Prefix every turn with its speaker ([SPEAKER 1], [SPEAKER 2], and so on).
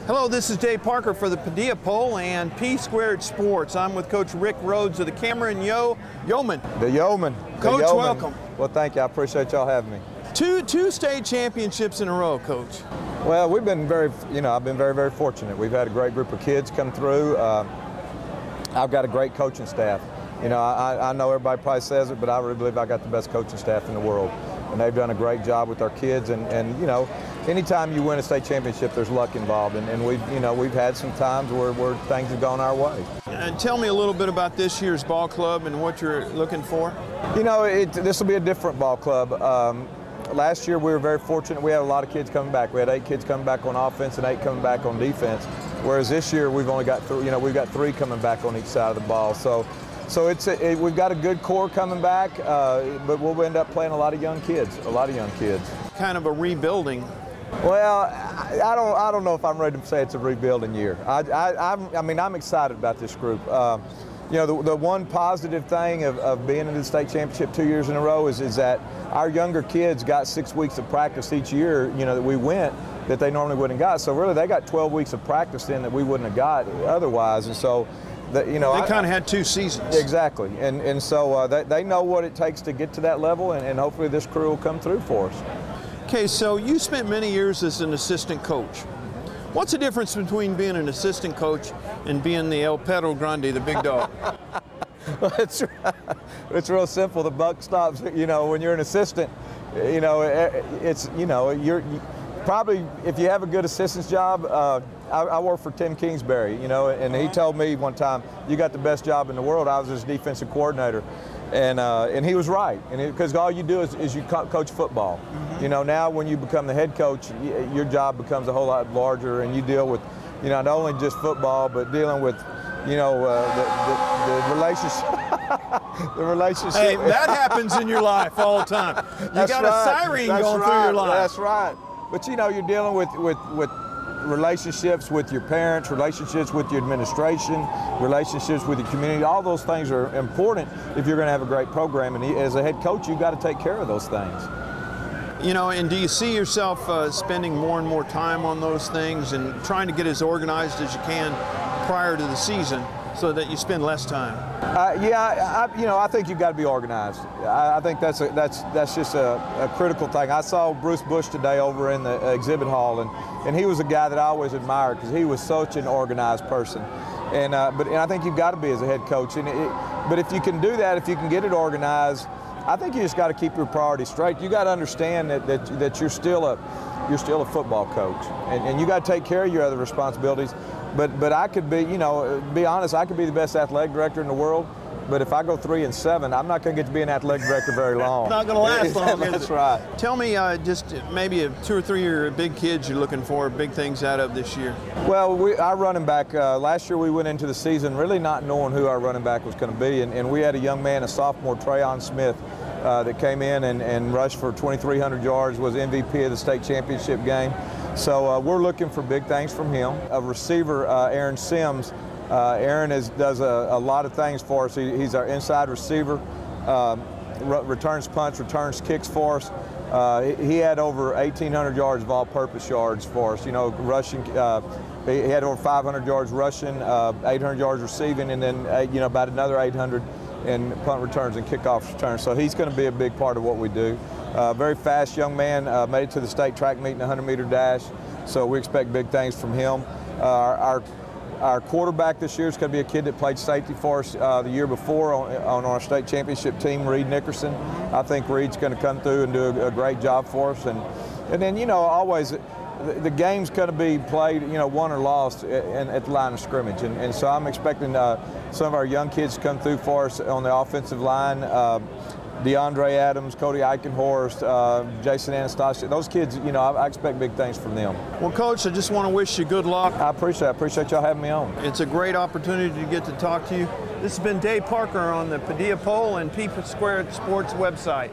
[SPEAKER 1] Hello, this is Dave Parker for the Padilla Poll and P Squared Sports. I'm with Coach Rick Rhoades of the Cameron Yoe Yeomen.
[SPEAKER 2] The Yeomen.
[SPEAKER 1] Coach,
[SPEAKER 2] Yeomen.
[SPEAKER 1] welcome.
[SPEAKER 2] Well, thank you. I appreciate y'all having me.
[SPEAKER 1] Two state championships in a row, Coach.
[SPEAKER 2] Well, we've been I've been very, very fortunate. We've had a great group of kids come through. I've got a great coaching staff. I know everybody probably says it, but I really believe I got the best coaching staff in the world. And they've done a great job with our kids. And anytime you win a state championship, there's luck involved. And we've had some times where things have gone our way.
[SPEAKER 1] And tell me a little bit about this year's ball club and what you're looking for.
[SPEAKER 2] This will be a different ball club. Last year we were very fortunate. We had a lot of kids coming back. We had 8 kids coming back on offense and 8 coming back on defense. Whereas this year we've only got we've got 3 coming back on each side of the ball. So we've got a good core coming back, but we'll end up playing a lot of young kids.
[SPEAKER 1] Kind of a rebuilding.
[SPEAKER 2] Well, I don't know if I'm ready to say it's a rebuilding year. I'm excited about this group. The one positive thing of being in the state championship 2 years in a row is that our younger kids got 6 weeks of practice each year, that we went, that they normally wouldn't have got. So really they got 12 weeks of practice in that we wouldn't have got otherwise. And so, they
[SPEAKER 1] kind of had 2 seasons.
[SPEAKER 2] Exactly. And so they know what it takes to get to that level, and hopefully this crew will come through for us.
[SPEAKER 1] Okay, so you spent many years as an assistant coach. What's the difference between being an assistant coach and being the El Perro Grande, the big dog?
[SPEAKER 2] Well, it's real simple. The buck stops. When you're an assistant, you're probably, if you have a good assistant's job. I work for Tim Kingsbury, and he told me one time, "You got the best job in the world." I was his defensive coordinator. And he was right, because all you do is you coach football. Mm-hmm. Now when you become the head coach, your job becomes a whole lot larger, and you deal with, not only just football, but dealing with, the relationship. The relationship.
[SPEAKER 1] Hey, that happens in your life all the time. You got a siren going through your life.
[SPEAKER 2] That's right. But you're dealing with relationships with your parents, relationships with your administration, relationships with your community. All those things are important if you're going to have a great program. And as a head coach, you've got to take care of those things.
[SPEAKER 1] And do you see yourself spending more and more time on those things and trying to get as organized as you can prior to the season so that you spend less time?
[SPEAKER 2] I think you've got to be organized. I think that's just a critical thing. I saw Bruce Bush today over in the exhibit hall, and he was a guy that I always admired because he was such an organized person. And I think you've got to be as a head coach. But if you can do that, if you can get it organized, I think you just got to keep your priorities straight. You got to understand that you're still a football coach, and you got to take care of your other responsibilities. But I could be honest, I could be the best athletic director in the world, but if I go 3-7, I'm not going to get to be an athletic director very long.
[SPEAKER 1] Not going to last long.
[SPEAKER 2] That's right.
[SPEAKER 1] Tell me just maybe 2 or 3 big kids you're looking for, big things out of this year.
[SPEAKER 2] Well, our running back, last year we went into the season really not knowing who our running back was going to be, and we had a young man, a sophomore, Trayon Smith, that came in and rushed for 2,300 yards, was MVP of the state championship game. So we're looking for big things from him. A receiver, Aaron Sims. Aaron does a lot of things for us. He's our inside receiver, returns punts, returns kicks for us. He had over 1,800 yards of all-purpose yards for us. Rushing. He had over 500 yards rushing, 800 yards receiving, and then about another 800 in punt returns and kickoff returns. So he's going to be a big part of what we do. Very fast young man, made it to the state track meet in the 100-meter dash. So we expect big things from him. Our quarterback this year is going to be a kid that played safety for us the year before on our state championship team, Reed Nickerson. I think Reed's going to come through and do a great job for us. And then, always the game's going to be played, won or lost at the line of scrimmage. And so I'm expecting some of our young kids to come through for us on the offensive line. DeAndre Adams, Cody Eichenhorst, Jason Anastasia, those kids, I expect big things from them.
[SPEAKER 1] Well, Coach, I just want to wish you good luck.
[SPEAKER 2] I appreciate y'all having me on.
[SPEAKER 1] It's a great opportunity to get to talk to you. This has been Dave Parker on the Padilla Poll and P Squared Sports website.